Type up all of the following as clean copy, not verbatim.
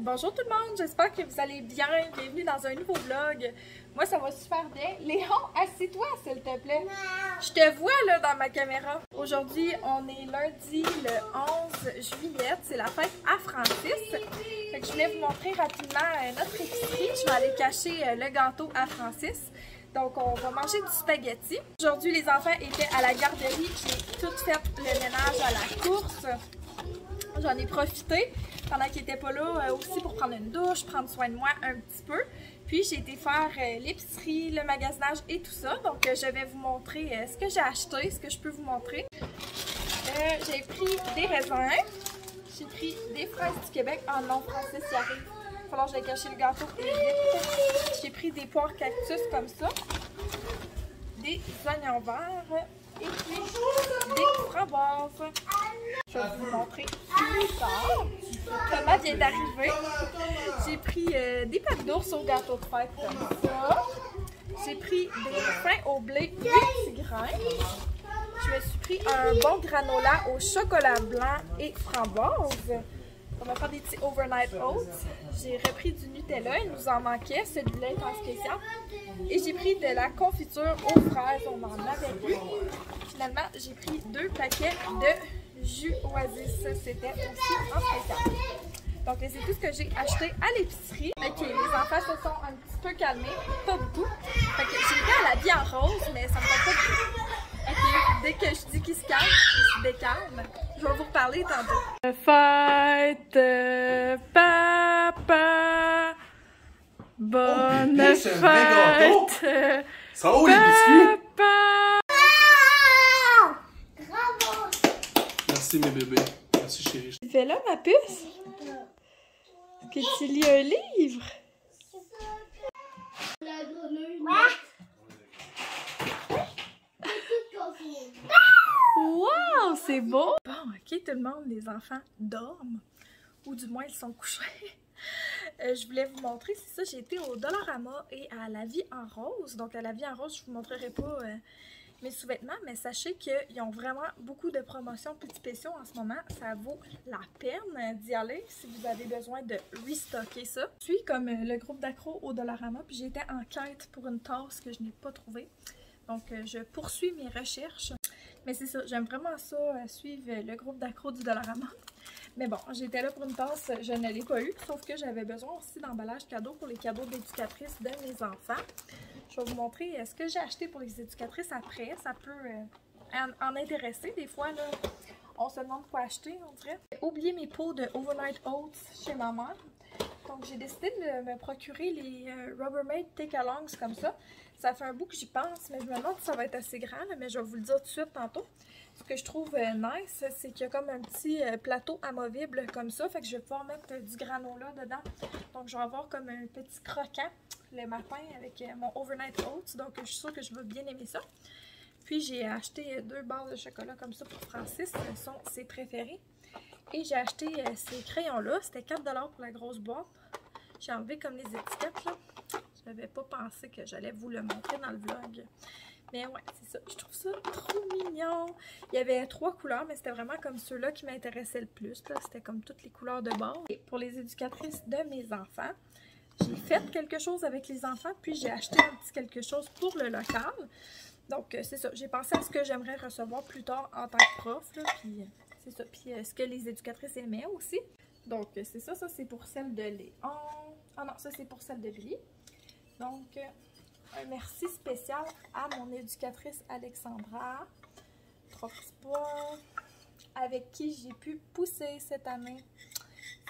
Bonjour tout le monde, j'espère que vous allez bien. Bienvenue dans un nouveau vlog. Moi, ça va super bien. Léon, assieds-toi s'il te plaît. Je te vois là dans ma caméra. Aujourd'hui, on est lundi le 11 juillet. C'est la fête à Francis. Fait que je voulais vous montrer rapidement notre épicerie. Je vais aller cacher le gâteau à Francis. Donc, on va manger du spaghetti. Aujourd'hui, les enfants étaient à la garderie. J'ai tout fait le ménage à la course. J'en ai profité pendant qu'ils n'étaient pas là aussi pour prendre une douche, prendre soin de moi un petit peu. Puis j'ai été faire l'épicerie, le magasinage et tout ça. Donc je vais vous montrer ce que j'ai acheté, ce que je peux vous montrer. J'ai pris des raisins, j'ai pris des fraises du Québec. Oh non, Francis y arrive. Il va falloir que j'aille cacher le gâteau. J'ai pris des poires cactus comme ça, des oignons verts et puis des framboises. Je vais vous montrer plus tard. Thomas vient d'arriver. J'ai pris des pâtes d'ours au gâteau de fête comme ça. J'ai pris des pains au blé 8 petits grains. Je me suis pris un bon granola au chocolat blanc et framboise. On va faire des petits overnight oats. J'ai repris du Nutella, il nous en manquait, celui-là est en spécial. Et j'ai pris de la confiture aux fraises, on en avait plus. Finalement, j'ai pris 2 paquets de jus Oasis, c'était aussi en spécial. Donc, c'est tout ce que j'ai acheté à l'épicerie. Ok, les enfants se sont un petit peu calmés, pas beaucoup. Fait que j'ai été à la vie en rose, mais ça me fait pas de... Ok, dès que je dis qu'ils se calment, ils se décalment. Je vais vous reparler tantôt. Fête, papa! Bonne fête! Ça va où les biscuits? Papa! Merci mes bébés. Merci chérie. Tu fais là ma puce? Que tu lis un livre? Wow, c'est beau! Bon, ok, tout le monde, les enfants dorment. Ou du moins, ils sont couchés. Je voulais vous montrer, c'est ça, j'ai été au Dollarama et à La Vie en Rose. Donc, à La Vie en Rose, je vous montrerai pas mes sous-vêtements, mais sachez qu'ils ont vraiment beaucoup de promotions petits spéciaux en ce moment. Ça vaut la peine d'y aller si vous avez besoin de restocker ça. Je suis comme le groupe d'accro au Dollarama, puis j'étais en quête pour une tasse que je n'ai pas trouvée. Donc, je poursuis mes recherches. Mais c'est ça, j'aime vraiment ça, suivre le groupe d'accro du Dollarama. Mais bon, j'étais là pour une tasse, je ne l'ai pas eu, sauf que j'avais besoin aussi d'emballage cadeau pour les cadeaux d'éducatrices de mes enfants. Je vais vous montrer ce que j'ai acheté pour les éducatrices après. Ça peut en intéresser. Des fois, là, on se demande quoi acheter, on dirait. J'ai oublié mes pots de Overnight Oats chez ma mère. Donc, j'ai décidé de me procurer les Rubbermaid Take-Alongs comme ça. Ça fait un bout que j'y pense, mais je me demande si ça va être assez grand, là, mais je vais vous le dire tout de suite tantôt. Ce que je trouve nice, c'est qu'il y a comme un petit plateau amovible comme ça. Fait que je vais pouvoir mettre du granola dedans. Donc, je vais avoir comme un petit croquant le matin avec mon Overnight Oats. Donc, je suis sûre que je vais bien aimer ça. Puis, j'ai acheté 2 barres de chocolat comme ça pour Francis. Ce sont ses préférés. Et j'ai acheté ces crayons-là. C'était 4 $ pour la grosse boîte. J'ai enlevé comme les étiquettes, là. Je n'avais pas pensé que j'allais vous le montrer dans le vlog. Mais ouais, c'est ça. Je trouve ça trop mignon. Il y avait 3 couleurs, mais c'était vraiment comme ceux-là qui m'intéressaient le plus. C'était comme toutes les couleurs de base. Et pour les éducatrices de mes enfants, j'ai fait quelque chose avec les enfants, puis j'ai acheté un petit quelque chose pour le local. Donc, c'est ça. J'ai pensé à ce que j'aimerais recevoir plus tard en tant que prof. Là, puis, c'est ça. Puis, ce que les éducatrices aimaient aussi. Donc, c'est ça. Ça, c'est pour celle de Léon. Ah non, ça, c'est pour celle de Billy. Donc, un merci spécial à mon éducatrice Alexandra Troxbois, avec qui j'ai pu pousser cette année.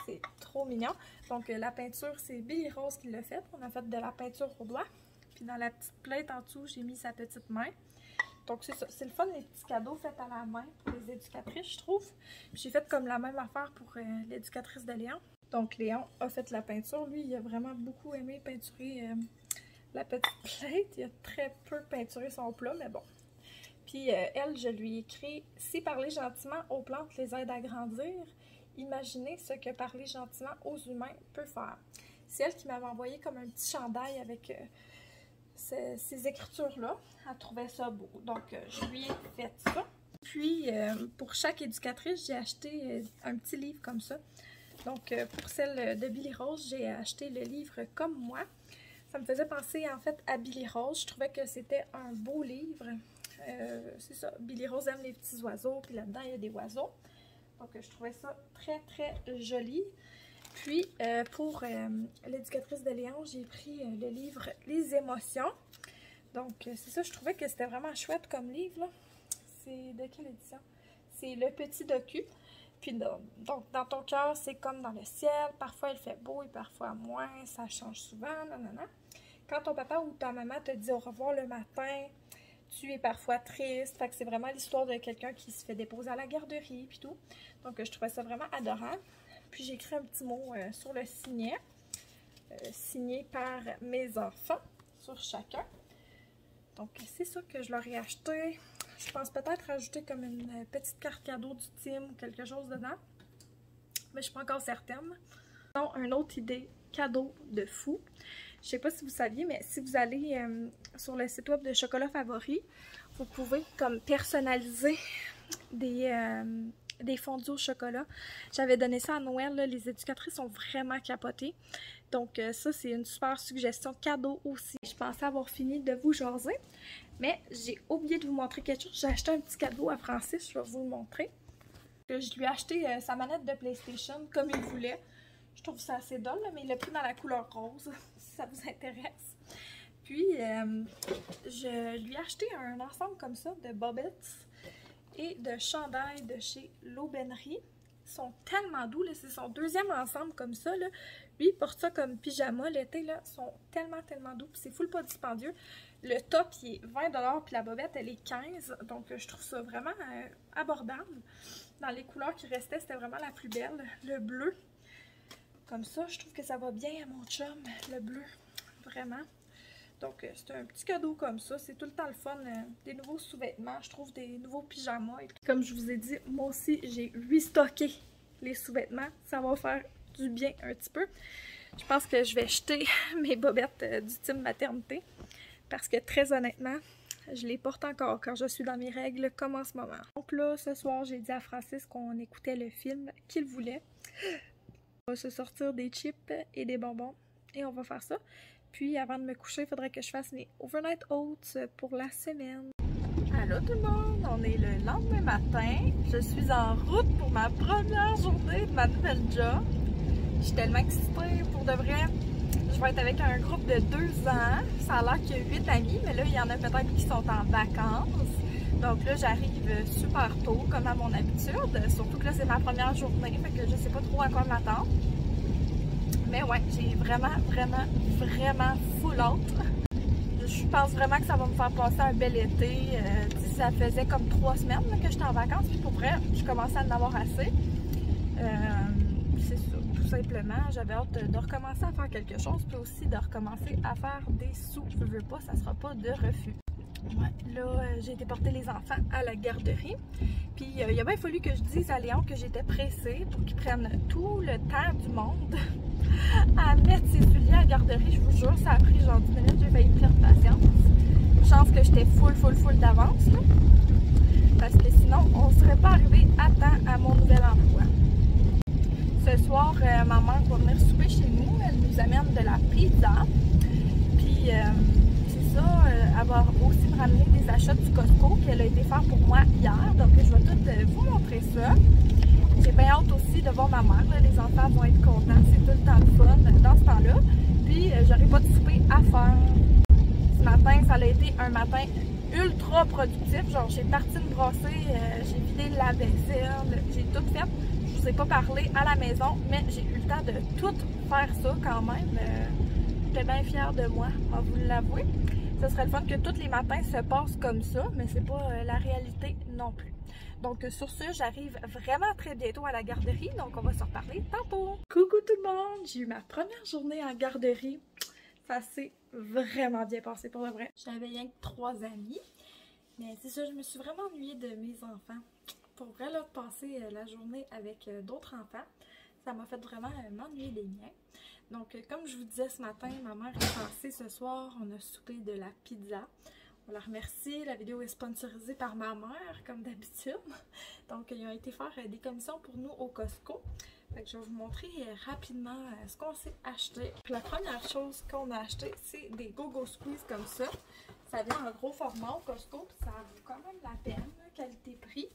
C'est trop mignon. Donc, la peinture, c'est Billy Rose qui l'a faite. On a fait de la peinture au doigt. Puis, dans la petite plainte en dessous, j'ai mis sa petite main. Donc, c'est ça. C'est le fun, les petits cadeaux faits à la main pour les éducatrices, je trouve. J'ai fait comme la même affaire pour l'éducatrice de Léon. Donc, Léon a fait la peinture. Lui, il a vraiment beaucoup aimé peinturer la petite plainte. Il a très peu peinturé son plat, mais bon. Puis, elle, je lui ai écrit « Si parler gentiment aux plantes les aide à grandir, imaginez ce que parler gentiment aux humains peut faire. » C'est elle qui m'avait envoyé comme un petit chandail avec ces écritures-là. Elle trouvait ça beau. Donc, je lui ai fait ça. Puis, pour chaque éducatrice, j'ai acheté un petit livre comme ça. Donc, pour celle de Billy Rose, j'ai acheté le livre Comme moi. Ça me faisait penser en fait à Billy Rose. Je trouvais que c'était un beau livre. C'est ça, Billy Rose aime les petits oiseaux, puis là-dedans il y a des oiseaux. Donc, je trouvais ça très très joli. Puis, pour l'éducatrice de Léon, j'ai pris le livre Les émotions. Donc, c'est ça, je trouvais que c'était vraiment chouette comme livre. C'est de quelle édition? C'est Le Petit Docu. Puis, donc, dans ton cœur, c'est comme dans le ciel. Parfois, il fait beau et parfois moins. Ça change souvent. Nanana. Quand ton papa ou ta maman te dit au revoir le matin, tu es parfois triste. Fait que c'est vraiment l'histoire de quelqu'un qui se fait déposer à la garderie puis tout. Donc, je trouvais ça vraiment adorable. Puis, j'ai écrit un petit mot sur le signet. Signé par mes enfants sur chacun. Donc, c'est ça que je leur ai acheté. Je pense peut-être ajouter comme une petite carte cadeau du team ou quelque chose dedans. Mais je suis pas encore certaine. Donc, une autre idée cadeau de fou. Je sais pas si vous saviez, mais si vous allez sur le site web de Chocolat Favori, vous pouvez comme personnaliser des fondus au chocolat. J'avais donné ça à Noël, là. Les éducatrices sont vraiment capotées. Donc ça, c'est une super suggestion cadeau aussi. Je pensais avoir fini de vous jaser, mais j'ai oublié de vous montrer quelque chose. J'ai acheté un petit cadeau à Francis, je vais vous le montrer. Je lui ai acheté sa manette de PlayStation comme il voulait. Je trouve ça assez drôle, mais il l'a pris dans la couleur rose, si ça vous intéresse. Puis, je lui ai acheté un ensemble comme ça de bobettes et de chandails de chez l'Aubainerie. Ils sont tellement doux, c'est son deuxième ensemble comme ça. Là. Lui, il porte ça comme pyjama l'été. Ils sont tellement doux. C'est full pas dispendieux. Le top, il est 20$, puis la bobette, elle est 15$. Donc, je trouve ça vraiment abordable. Dans les couleurs qui restaient, c'était vraiment la plus belle. Le bleu. Comme ça, je trouve que ça va bien à mon chum, le bleu. Vraiment. Donc, c'est un petit cadeau comme ça. C'est tout le temps le fun. Des nouveaux sous-vêtements, je trouve des nouveaux pyjamas. Et puis, comme je vous ai dit, moi aussi, j'ai restocké les sous-vêtements. Ça va faire du bien un petit peu. Je pense que je vais jeter mes bobettes du team maternité. Parce que très honnêtement, je les porte encore quand je suis dans mes règles comme en ce moment. Donc là, ce soir, j'ai dit à Francis qu'on écoutait le film qu'il voulait. On va se sortir des chips et des bonbons. Et on va faire ça. Puis, avant de me coucher, il faudrait que je fasse mes overnight oats pour la semaine. Allô tout le monde! On est le lendemain matin. Je suis en route pour ma première journée de ma nouvelle job. Je suis tellement excitée pour de vrai. Je vais être avec un groupe de 2 ans. Ça a l'air qu'il y a 8 amis, mais là, il y en a peut-être qui sont en vacances. Donc là, j'arrive super tôt, comme à mon habitude. Surtout que là, c'est ma première journée, fait que je sais pas trop à quoi m'attendre. Mais ouais, j'ai vraiment full hâte. Je pense vraiment que ça va me faire passer un bel été. Ça faisait comme 3 semaines là, que j'étais en vacances, puis pour vrai, je commençais à en avoir assez. C'est ça, tout simplement. J'avais hâte de recommencer à faire quelque chose, puis aussi de recommencer à faire des sous. Je veux pas, ça sera pas de refus. Ouais, là, j'ai été porter les enfants à la garderie. Puis, il a bien fallu que je dise à Léon que j'étais pressée pour qu'il prenne tout le temps du monde à mettre ses souliers à la garderie. Je vous jure, ça a pris genre 10 minutes, j'ai failli perdre patience. Chance que j'étais full d'avance, là. Parce que sinon, on serait pas arrivé à temps à mon nouvel emploi. Ce soir, ma mère va venir souper chez nous. Elle nous amène de la pizza. Puis, c'est ça, elle va aussi me ramener des achats du Costco qu'elle a été faire pour moi hier. Donc, je vais tout vous montrer ça. J'ai bien hâte aussi de voir ma mère. Là. Les enfants vont être contents. C'est tout le temps le fun dans ce temps-là. Puis, j'aurai pas de souper à faire. Ce matin, ça a été un matin ultra productif. Genre, j'ai parti me brasser, j'ai vidé la vaisselle, j'ai tout fait. Je vous ai pas parlé à la maison, mais j'ai eu le temps de tout faire ça quand même. J'étais bien fière de moi, on va vous l'avouer. Ce serait le fun que tous les matins se passent comme ça, mais c'est pas la réalité non plus. Donc sur ce, j'arrive vraiment très bientôt à la garderie, donc on va se reparler tantôt. Coucou tout le monde! J'ai eu ma première journée en garderie. Ça s'est vraiment bien passé pour le vrai. J'avais rien que 3 amis, mais c'est ça, je me suis vraiment ennuyée de mes enfants. Pour vrai, là, de passer la journée avec d'autres enfants, ça m'a fait vraiment m'ennuyer des miens. Donc, comme je vous disais ce matin, ma mère est passée ce soir, on a soupé de la pizza. On la remercie. La vidéo est sponsorisée par ma mère, comme d'habitude. Donc, ils ont été faire des commissions pour nous au Costco. Fait que je vais vous montrer rapidement ce qu'on s'est acheté. La première chose qu'on a acheté, c'est des Go-Go Squeeze comme ça. Ça vient en gros format au Costco, puis ça vaut quand même la peine, qualité-prix.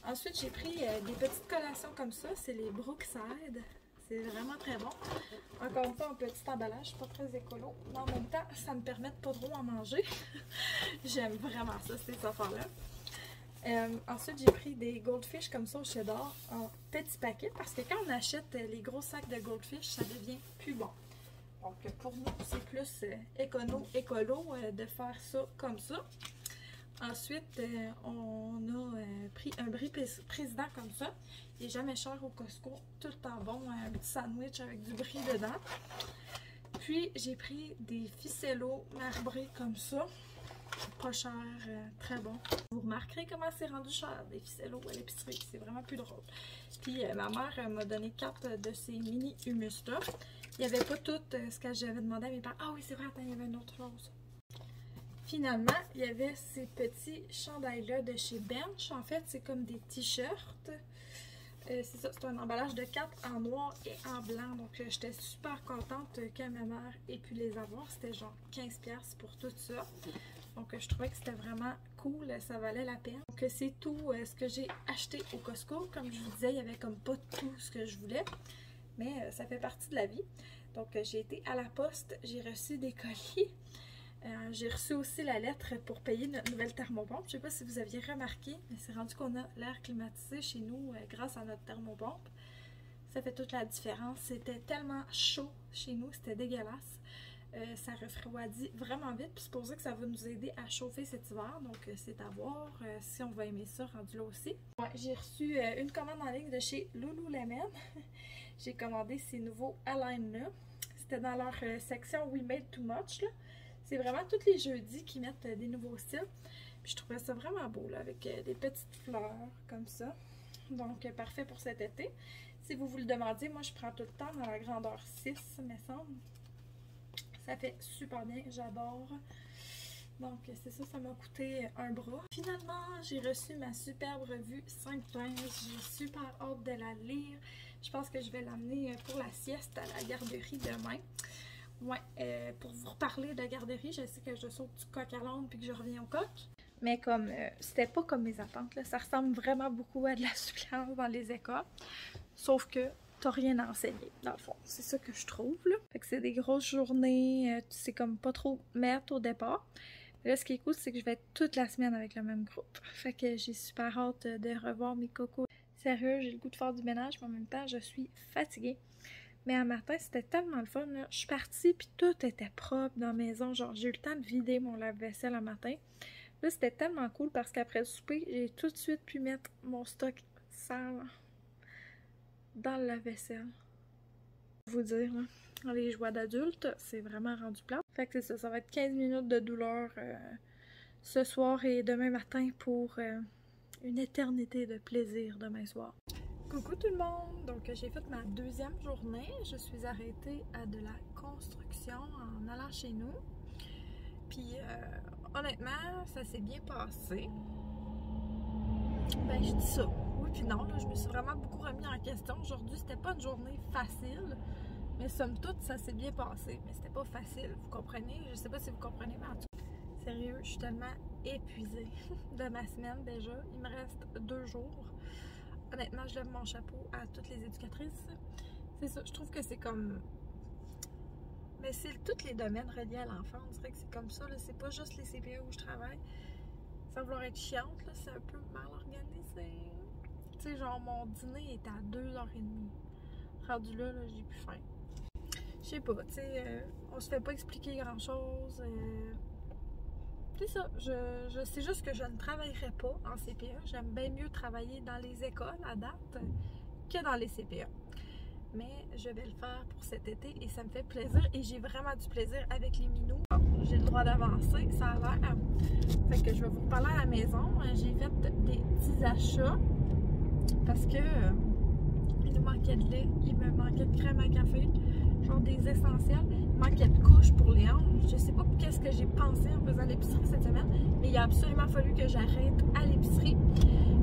Ensuite, j'ai pris des petites collations comme ça. C'est les Brookside. C'est vraiment très bon. Encore une fois, un petit emballage, pas très écolo. Mais en même temps, ça me permet de pas trop en manger. J'aime vraiment ça, ces affaires-là. Ensuite, j'ai pris des Goldfish comme ça au cheddar en petits paquets. Parce que quand on achète les gros sacs de Goldfish, ça devient plus bon. Donc, pour nous, c'est plus écolo de faire ça comme ça. Ensuite, on a pris un brie président comme ça. Il n'est jamais cher au Costco. Tout le temps bon. Un petit sandwich avec du brie dedans. Puis, j'ai pris des ficellos marbrés comme ça. Pas cher, très bon. Vous remarquerez comment c'est rendu cher, des ficellos à l'épicerie. C'est vraiment plus drôle. Puis, ma mère m'a donné 4 de ces mini humus-là. Il n'y avait pas tout ce que j'avais demandé à mes parents. Ah oui, c'est vrai, attends, il y avait une autre chose. Finalement, il y avait ces petits chandails-là de chez Bench. En fait, c'est comme des t-shirts. C'est ça, c'est un emballage de 4 en noir et en blanc. Donc, j'étais super contente que ma mère ait pu les avoir. C'était genre 15$ pour tout ça. Donc, je trouvais que c'était vraiment cool. Ça valait la peine. Donc, c'est tout ce que j'ai acheté au Costco. Comme je vous disais, il n'y avait comme pas tout ce que je voulais. Mais ça fait partie de la vie. Donc, j'ai été à la poste. J'ai reçu des colis. J'ai reçu aussi la lettre pour payer notre nouvelle thermopompe. Je ne sais pas si vous aviez remarqué, mais c'est rendu qu'on a l'air climatisé chez nous grâce à notre thermopompe. Ça fait toute la différence. C'était tellement chaud chez nous, c'était dégueulasse. Ça refroidit vraiment vite, puis c'est pour ça que ça va nous aider à chauffer cet hiver. Donc c'est à voir si on va aimer ça rendu là aussi. Ouais, j'ai reçu une commande en ligne de chez Lululemon. J'ai commandé ces nouveaux Align-là. C'était dans leur section We Made Too Much, là. C'est vraiment tous les jeudis qu'ils mettent des nouveaux styles. Puis je trouvais ça vraiment beau, là, avec des petites fleurs comme ça. Donc, parfait pour cet été. Si vous vous le demandiez, moi, je prends tout le temps dans la grandeur 6, me semble. Ça fait super bien, j'adore. Donc, c'est ça, ça m'a coûté un bras. Finalement, j'ai reçu ma superbe revue 5 pages. J'ai super hâte de la lire. Je pense que je vais l'amener pour la sieste à la garderie demain. Ouais, pour vous reparler de garderie, je sais que je saute du coq à l'âne puis que je reviens au coq. Mais comme c'était pas comme mes attentes, là, ça ressemble vraiment beaucoup à de la suppléance dans les écoles. Sauf que t'as rien à enseigner, dans le fond. C'est ça que je trouve, là. Fait que c'est des grosses journées, tu sais comme pas trop mettre au départ. Mais là, ce qui est cool, c'est que je vais être toute la semaine avec le même groupe. Fait que j'ai super hâte de revoir mes cocos. Sérieux, j'ai le goût de faire du ménage, mais en même temps, je suis fatiguée. Mais un matin, c'était tellement le fun, là. Je suis partie, puis tout était propre dans la maison. Genre, j'ai eu le temps de vider mon lave-vaisselle un matin. Là, c'était tellement cool parce qu'après le souper, j'ai tout de suite pu mettre mon stock sale dans le lave-vaisselle. Vous dire, là, les joies d'adulte, c'est vraiment rendu plat. Fait que c'est ça, ça va être 15 minutes de douleur ce soir et demain matin pour une éternité de plaisir demain soir. Coucou tout le monde! Donc j'ai fait ma deuxième journée. Je suis arrêtée à de la construction en allant chez nous. Puis honnêtement, ça s'est bien passé. Ben je dis ça. Oui puis non, là, je me suis vraiment beaucoup remis en question. Aujourd'hui, c'était pas une journée facile. Mais somme toute, ça s'est bien passé. Mais c'était pas facile, vous comprenez? Je sais pas si vous comprenez, mais en tout cas, sérieux, je suis tellement épuisée de ma semaine déjà. Il me reste 2 jours. Honnêtement, je lève mon chapeau à toutes les éducatrices. C'est ça, je trouve que c'est comme... Mais c'est tous les domaines reliés à l'enfant, on dirait que c'est comme ça, là. C'est pas juste les CPE où je travaille. Sans vouloir être chiante, là, c'est un peu mal organisé. Tu sais, genre, mon dîner est à 2h30. Rendu là, j'ai plus faim. Je sais pas, tu sais, on se fait pas expliquer grand-chose. C'est ça, je sais juste que je ne travaillerai pas en CPE. J'aime bien mieux travailler dans les écoles à date que dans les CPE. Mais je vais le faire pour cet été et ça me fait plaisir. Et j'ai vraiment du plaisir avec les minous. J'ai le droit d'avancer, ça a l'air. Fait que je vais vous reparler à la maison. J'ai fait des petits achats parce que il nous manquait de lait, il me manquait de crème à café, genre des essentiels. manquait de couches pour les hanches. Je sais pas qu'est-ce que j'ai pensé en faisant l'épicerie cette semaine, mais il a absolument fallu que j'arrête à l'épicerie.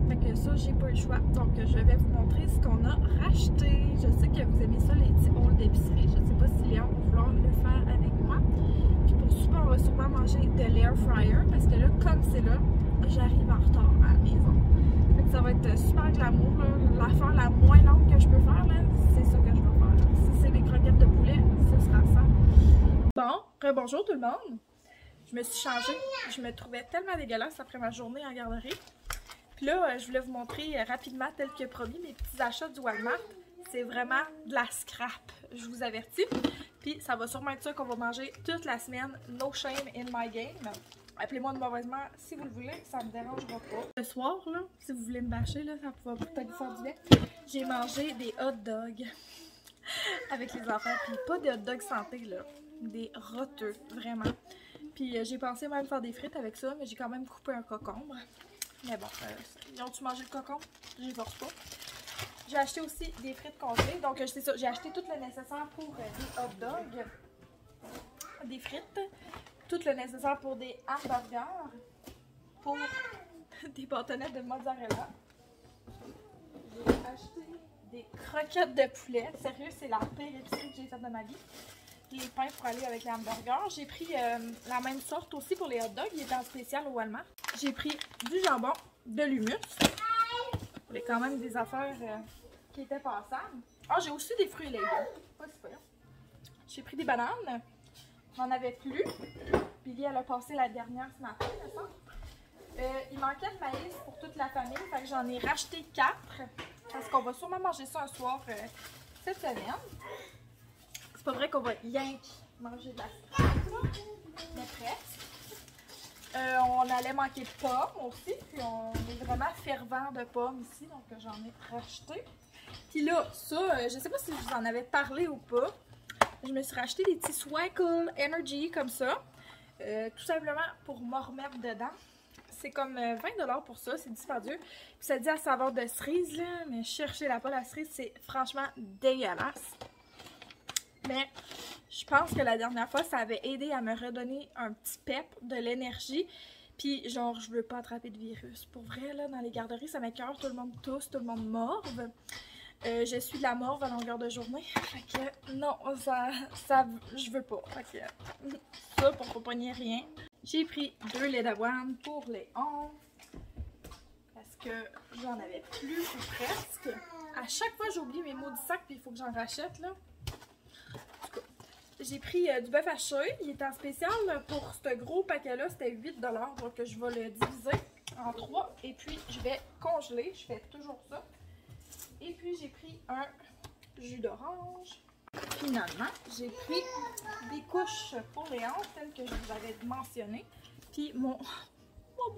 Fait que ça, j'ai pas eu le choix. Donc, je vais vous montrer ce qu'on a racheté. Je sais que vous aimez ça, les petits bowls d'épicerie. Je sais pas si Léon va vouloir le faire avec moi. Puis pour souper, on va sûrement manger de l'air fryer parce que là, comme c'est là, j'arrive en retard à la maison. Fait que ça va être super glamour, là. L'affaire la moins longue que je peux faire, là, c'est ça que je vais faire. Si c'est des croquettes de poulet, ce sera ça. Bon, bonjour tout le monde. Je me suis changée. Je me trouvais tellement dégueulasse après ma journée en garderie. Puis là, je voulais vous montrer rapidement, tel que promis, mes petits achats du Walmart. C'est vraiment de la scrap, je vous avertis. Puis ça va sûrement être ça qu'on va manger toute la semaine. No shame in my game. Appelez-moi de mauvaisement si vous le voulez, ça me dérangera pas. Ce soir, là, si vous voulez me bâcher, là, ça va peut-être vous faire du bien. J'ai mangé des hot dogs avec les enfants. Puis pas des hot dogs santé, là. Des roteux, vraiment. Puis j'ai pensé même faire des frites avec ça, mais j'ai quand même coupé un cocombre. Mais bon, ils ont-tu mangé le cocombre? J'y force pas. J'ai acheté aussi des frites congelées. Donc c'est ça, j'ai acheté tout le nécessaire pour des hot dogs, des frites, tout le nécessaire pour des hamburgers, pour des bâtonnets de mozzarella. J'ai acheté des croquettes de poulet. Sérieux, c'est la pire épicerie que j'ai faite de ma vie. Les pains pour aller avec les hamburgers. J'ai pris la même sorte aussi pour les hot dogs. Il était en spécial au Walmart. J'ai pris du jambon, de l'humus. Il y a quand même des affaires qui étaient passables. Ah, j'ai aussi des fruits et légumes. Pas si pire. J'ai pris des bananes. J'en avais plus. Billy, elle a passé la dernière ce matin, me semble. Il manquait de maïs pour toute la famille. Fait que j'en ai racheté 4. Parce qu'on va sûrement manger ça un soir cette semaine. C'est pas vrai qu'on va rien manger de la scrap, mais presque. On allait manquer de pommes aussi, puis on est vraiment fervent de pommes ici, donc j'en ai racheté. Puis là, ça, je sais pas si je vous en avais parlé ou pas, je me suis racheté des petits Swackle Energy comme ça, tout simplement pour m'en remettre dedans. C'est comme 20 $ pour ça, c'est dispendieux. Puis ça dit à saveur de cerise, là, mais cherchez-la pas, la cerise, c'est franchement dégueulasse. Mais je pense que la dernière fois, ça avait aidé à me redonner un petit pep, de l'énergie. Puis genre, je veux pas attraper de virus. Pour vrai, là, dans les garderies, ça m'écoeure. Tout le monde tousse, tout le monde morve. Je suis de la morve à longueur de journée. Fait que non, je veux pas. Fait que ça, pour pas pogner rien. J'ai pris 2 laits d'avoine pour les ongles. Parce que j'en avais plus ou presque. À chaque fois, j'oublie mes maudits sacs, puis il faut que j'en rachète, là. J'ai pris du bœuf haché. Il était en spécial pour ce gros paquet-là. C'était 8 $. Donc, je vais le diviser en 3. Et puis, je vais congeler. Je fais toujours ça. Et puis, j'ai pris un jus d'orange. Finalement, j'ai pris des couches pour les hanches, telles que je vous avais mentionné. Puis, mon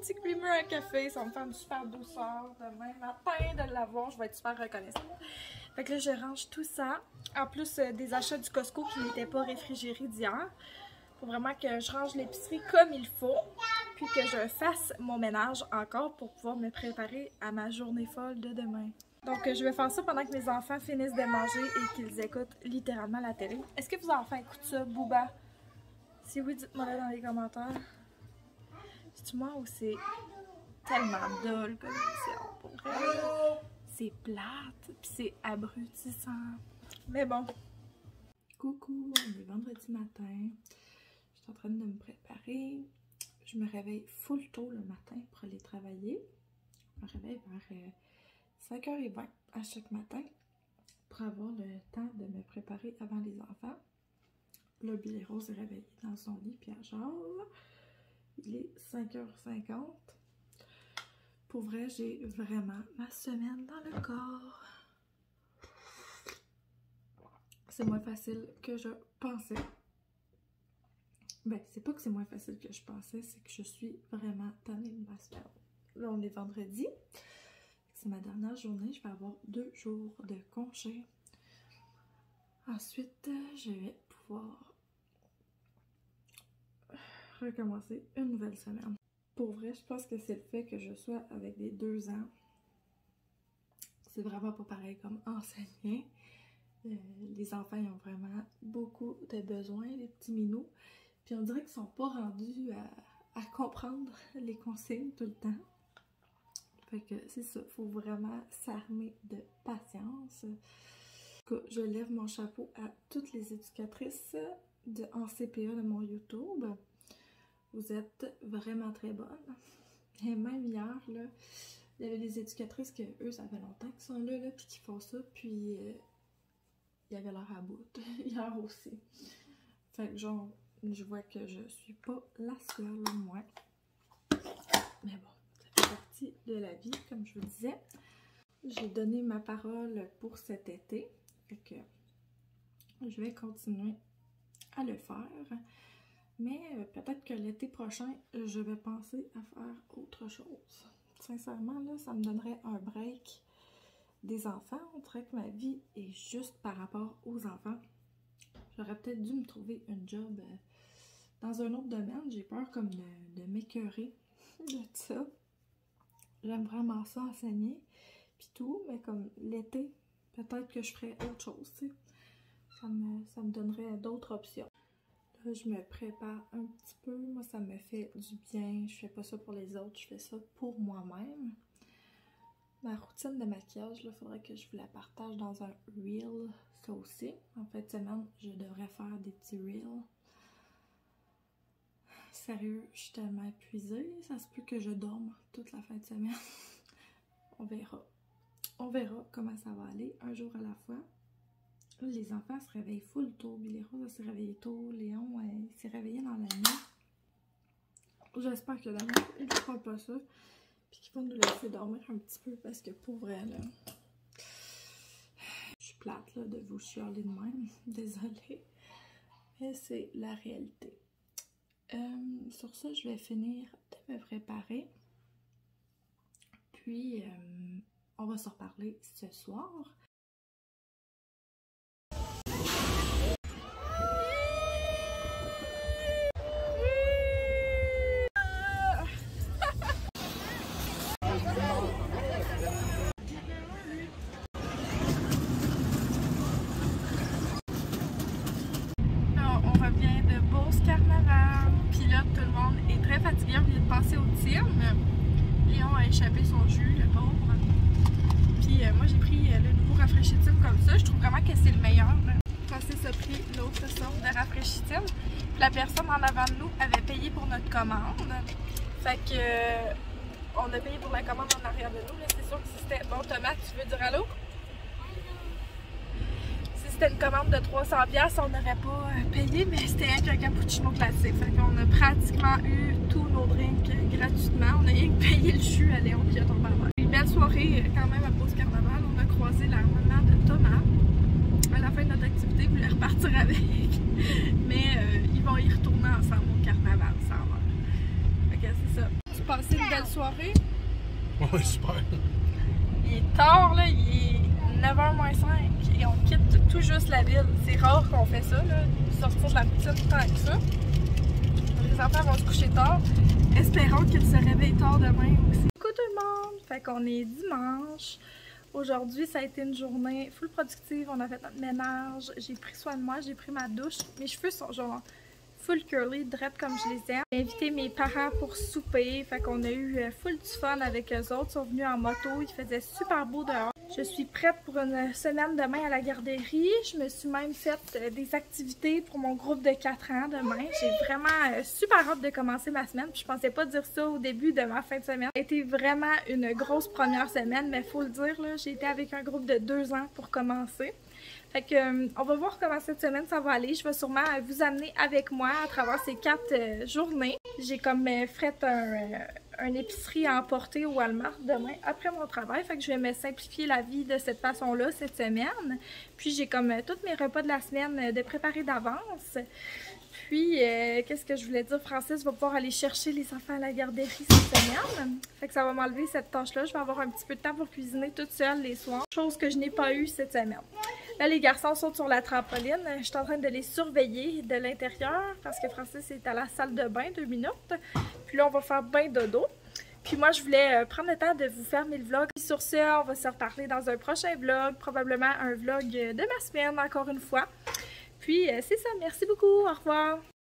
petit creamer à café. Ça va me faire une super douceur demain matin de l'avoir. Je vais être super reconnaissante. Fait que là, je range tout ça. En plus des achats du Costco qui n'étaient pas réfrigérés d'hier. Faut vraiment que je range l'épicerie comme il faut. Puis que je fasse mon ménage encore pour pouvoir me préparer à ma journée folle de demain. Donc, je vais faire ça pendant que mes enfants finissent de manger et qu'ils écoutent littéralement la télé. Est-ce que vos enfants écoutent ça, Booba? Si oui, dites-moi là dans les commentaires. C'est-tu moi ou c'est tellement dull comme émission pour vrai? C'est plate, puis c'est abrutissant. Mais bon. Coucou, on est vendredi matin. Je suis en train de me préparer. Je me réveille full tôt le matin pour aller travailler. Je me réveille vers 5h20 à chaque matin pour avoir le temps de me préparer avant les enfants. Là, Billy Rose est réveillée dans son lit, puis elle genre. Il est 5h50. Pour vrai, j'ai vraiment ma semaine dans le corps. C'est moins facile que je pensais. Ben, c'est pas que c'est moins facile que je pensais, c'est que je suis vraiment tannée de ma semaine. Là, on est vendredi. C'est ma dernière journée. Je vais avoir 2 jours de congé. Ensuite, je vais pouvoir recommencer une nouvelle semaine. Pour vrai, je pense que c'est le fait que je sois avec des 2 ans. C'est vraiment pas pareil comme enseigner. Les enfants ils ont vraiment beaucoup de besoin, les petits minous. Puis on dirait qu'ils sont pas rendus à comprendre les consignes tout le temps. Fait que c'est ça, faut vraiment s'armer de patience. Je lève mon chapeau à toutes les éducatrices en CPA de mon YouTube. Vous êtes vraiment très bonnes. Et même hier, là, il y avait des éducatrices que eux, ça fait longtemps qu'ils sont là puis qui font ça, puis il y avait l'air à bout. Hier aussi. Fait que genre, je vois que je suis pas la seule, moi. Mais bon, ça fait partie de la vie, comme je vous disais. J'ai donné ma parole pour cet été. Fait que je vais continuer à le faire. Mais peut-être que l'été prochain, je vais penser à faire autre chose. Sincèrement, là, ça me donnerait un break des enfants. On dirait que ma vie est juste par rapport aux enfants. J'aurais peut-être dû me trouver une job dans un autre domaine. J'ai peur comme de m'écœurer de ça. J'aime vraiment ça, enseigner, puis tout, mais comme l'été, peut-être que je ferais autre chose, tu sais. Ça me donnerait d'autres options. Là, je me prépare un petit peu. Moi, ça me fait du bien. Je fais pas ça pour les autres, je fais ça pour moi-même. Ma routine de maquillage, il faudrait que je vous la partage dans un reel, ça aussi. En fin de semaine, je devrais faire des petits reels. Sérieux, je suis tellement épuisée. Ça se peut que je dorme toute la fin de semaine. On verra. On verra comment ça va aller, un jour à la fois. Les enfants se réveillent full tôt. Billy Rose s'est réveillé tôt. Léon s'est réveillé dans la nuit. J'espère que demain, ils ne feront pas ça. Puis qu'ils vont nous laisser dormir un petit peu. Parce que pour vrai, là, je suis plate là, de vous chialer de même. Désolée. Mais c'est la réalité. Sur ça, je vais finir de me préparer. Puis, on va se reparler ce soir. Fatigué, on vient de passer au tir. Léon a échappé son jus, le pauvre. Puis moi j'ai pris le nouveau rafraîchitime comme ça. Je trouve vraiment que c'est le meilleur. Francis a pris l'autre sorte de rafraîchitime. Puis la personne en avant de nous avait payé pour notre commande. Fait que on a payé pour la commande en arrière de nous. C'est sûr que si c'était... Bon, Thomas, tu veux dire allô? C'était une commande de 300$, on n'aurait pas payé, mais c'était un cappuccino classique. Fait qu'on a pratiquement eu tous nos drinks gratuitement. On a rien que payé le jus à Léon qui a tombé en bas. Une belle soirée quand même à Beauce Carnaval. On a croisé la maman de Thomas. À la fin de notre activité, ils voulaient repartir avec. Mais ils vont y retourner ensemble au carnaval, ça va. Fait que c'est ça. Tu passais une belle soirée? Ouais, super. Il est tard, là, il est 9h moins 5 et on quitte tout juste la ville. C'est rare qu'on fait ça, là, sortir de la routine tant que ça. Les enfants vont se coucher tard. Espérons qu'ils se réveillent tard demain aussi. Coucou tout le monde! Fait qu'on est dimanche. Aujourd'hui, ça a été une journée full productive. On a fait notre ménage. J'ai pris soin de moi, j'ai pris ma douche. Mes cheveux sont genre full curly, dread comme je les aime. J'ai invité mes parents pour souper. Fait qu'on a eu full du fun avec eux autres. Ils sont venus en moto. Il faisait super beau dehors. Je suis prête pour une semaine demain à la garderie. Je me suis même fait des activités pour mon groupe de 4 ans demain. J'ai vraiment super hâte de commencer ma semaine. Puis je pensais pas dire ça au début de ma fin de semaine. Ça a été vraiment une grosse première semaine, mais faut le dire, là, j'ai été avec un groupe de 2 ans pour commencer. Fait que, on va voir comment cette semaine ça va aller. Je vais sûrement vous amener avec moi à travers ces 4 journées. J'ai comme fait un épicerie à emporter au Walmart demain après mon travail. Fait que je vais me simplifier la vie de cette façon-là cette semaine. Puis j'ai comme tous mes repas de la semaine de préparer d'avance. Puis, qu'est-ce que je voulais dire? Francis va pouvoir aller chercher les enfants à la garderie cette semaine. Fait que ça va m'enlever cette tâche-là. Je vais avoir un petit peu de temps pour cuisiner toute seule les soirs. Chose que je n'ai pas eue cette semaine. Là, les garçons sont sur la trampoline. Je suis en train de les surveiller de l'intérieur parce que Francis est à la salle de bain 2 minutes. Puis là, on va faire bain dodo. Puis moi, je voulais prendre le temps de vous faire mes vlogs. Puis sur ce, on va se reparler dans un prochain vlog. Probablement un vlog de ma semaine, encore une fois. Puis c'est ça, merci beaucoup, au revoir!